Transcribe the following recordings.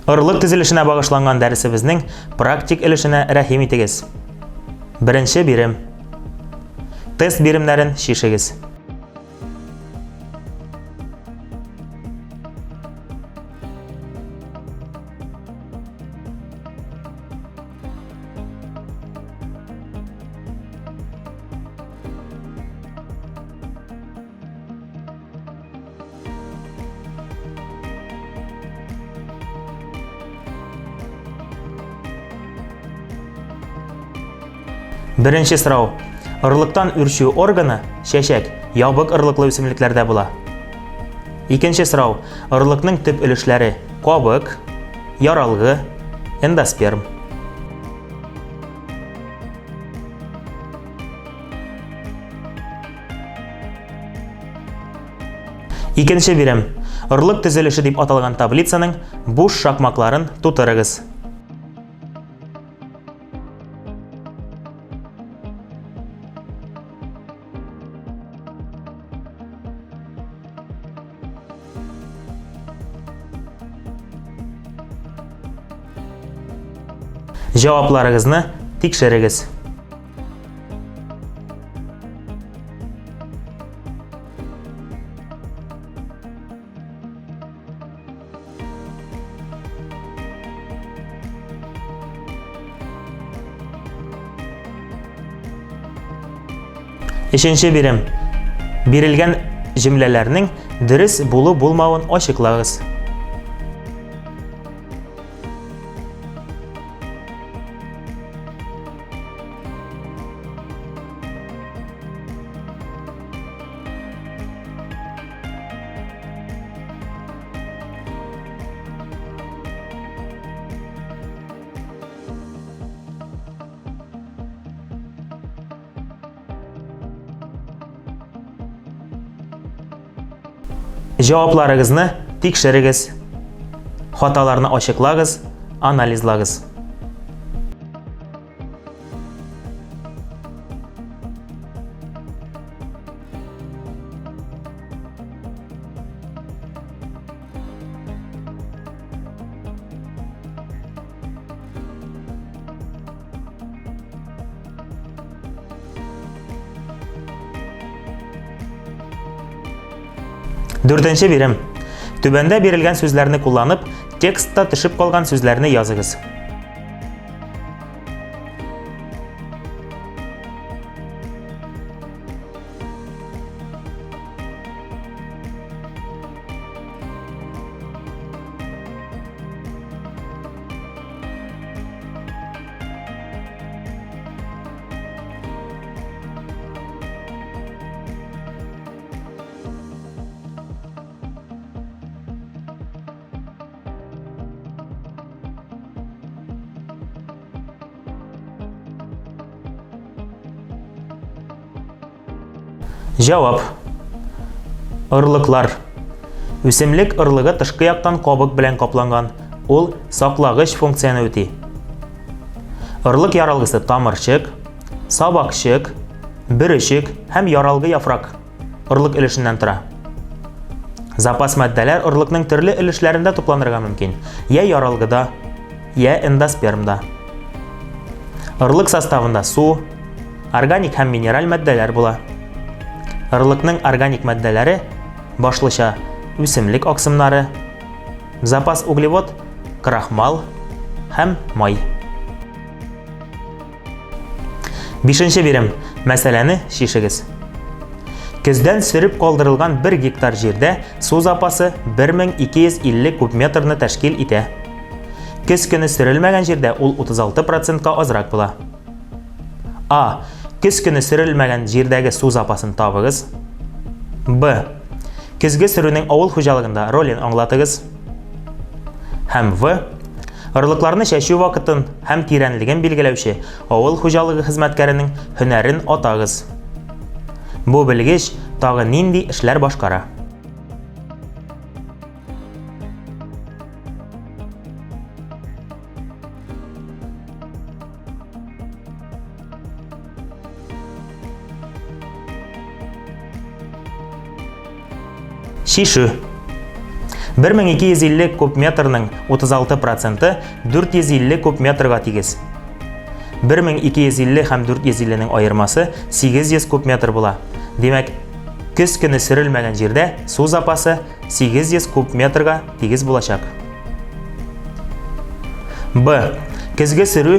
Ырлык төзелешенә багышланган дәресебезнең практик өлешенә рәхим итегез. Беренче бирем. Тест биремнәрен шишегез. Беренче сорау. Ырлыктан үрчү органы чәчәк, ябык ырлыклы үсемлекләрдә була. Икенче сорау. Ырлыкның төп өлешләре кабык, яралгы, эндосперм. Икенче бирем. Ырлык төзелеше дип аталган таблицаның буш шакмакларын тутырыгыз. Җавапларыгызны тикшерегез. Өченче бирем. Бирелгән җөмләләрнең дөрес булу-булмавын ачыклагыз. Җавапларыгызны тикшерегез. Хаталарны ачыклагыз, анализлагыз. Дүртенче бирем. Түбәндә бирелгән сүзләрне кулланып, текстта төшеп калган сүзләрне языгыз. Җавап. Ырлыклар. Үсемлек ырлыгы тышкы яктан кабык белән капланган. Ул саклагыч функцияны үти. Ырлык яралгысы тамырчык, сабакчык, бөречек һәм яралгы яфрак ырлык өлешеннән тора. Запас матдәләр ырлыкның төрле өлешләрендә тупланырга мөмкин. Я яралгыда, я эндоспермда. Ырлык составында су, органик һәм минераль матдәләр була. Ырлыкның органик матдәләре башлыча үсемлек аксымнары, запас углевод, крахмал һәм май. Бишенче бирем. Мәсьәләне шишегез. Көздән сөреп калдырылган 1 гектар җирдә су запасы 1250 куб метрны тәшкил итә. Көз көне сөрелмәгән җирдә ул 36%-ка азрак була. А. Көз көне сөрелмәгән җирдәге су запасын табыгыз. Б. Көзгө сөрүнең авыл хуҗалыгында ролен аңлатыгыз. Һәм В. Ырлыкларны чәчү вакытын һәм тирәнлеген билгеләүче авыл хуҗалыгы хезмәткәренең һөнәрен атагыз. Бу белгеч тагы нинди эшләр башкара? Шишу. 1250 куб метрның 36% 450 куб метрга тигез. 1250 һәм 450-нең айырмасы 800 куб метр була. Демәк, көз көне сөрелмәгән җирдә су запасы 800 куб метрга тигез булачак. Б. Көзге сөрү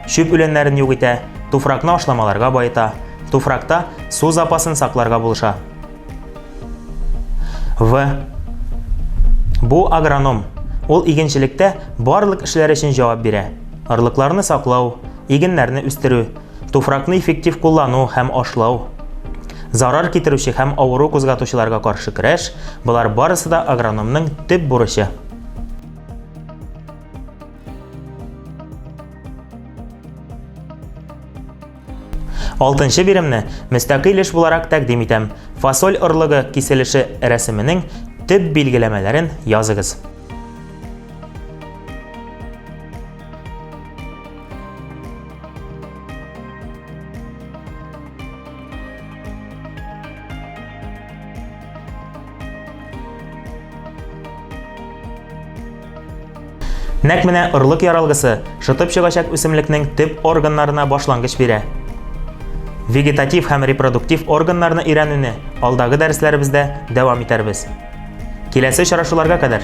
шөп үләннәрен юк итә, туфракны ашламаларга байыта, туфракта су запасын сакларга булыша. В. Бу агроном. Ул игенчелектә барлык эшләр өчен җавап бирә. Орлыкларны саклау, игеннәрне үстерү, туфракны эффектив куллану һәм ашлау, зарар китерүче һәм авыру кузгатучыларга каршы көрәш, булар барысы да агрономның төп бурычы. 6-нчы биремне мөстәкыйль эш буларак тәкъдим итәм. Фасоль орлыгы киселеше рәсеменең төп билгеләмәләрен языгыз. Нәкъ менә орлык яралгысы шытып чыгачак үсемлекнең төп органнарына башлангыч бирә. Вегетатив һәм репродуктив органнарны өйрәнүне алдагы дәресләребездә дәвам итәрбез. Киләсе очрашуларга кадәр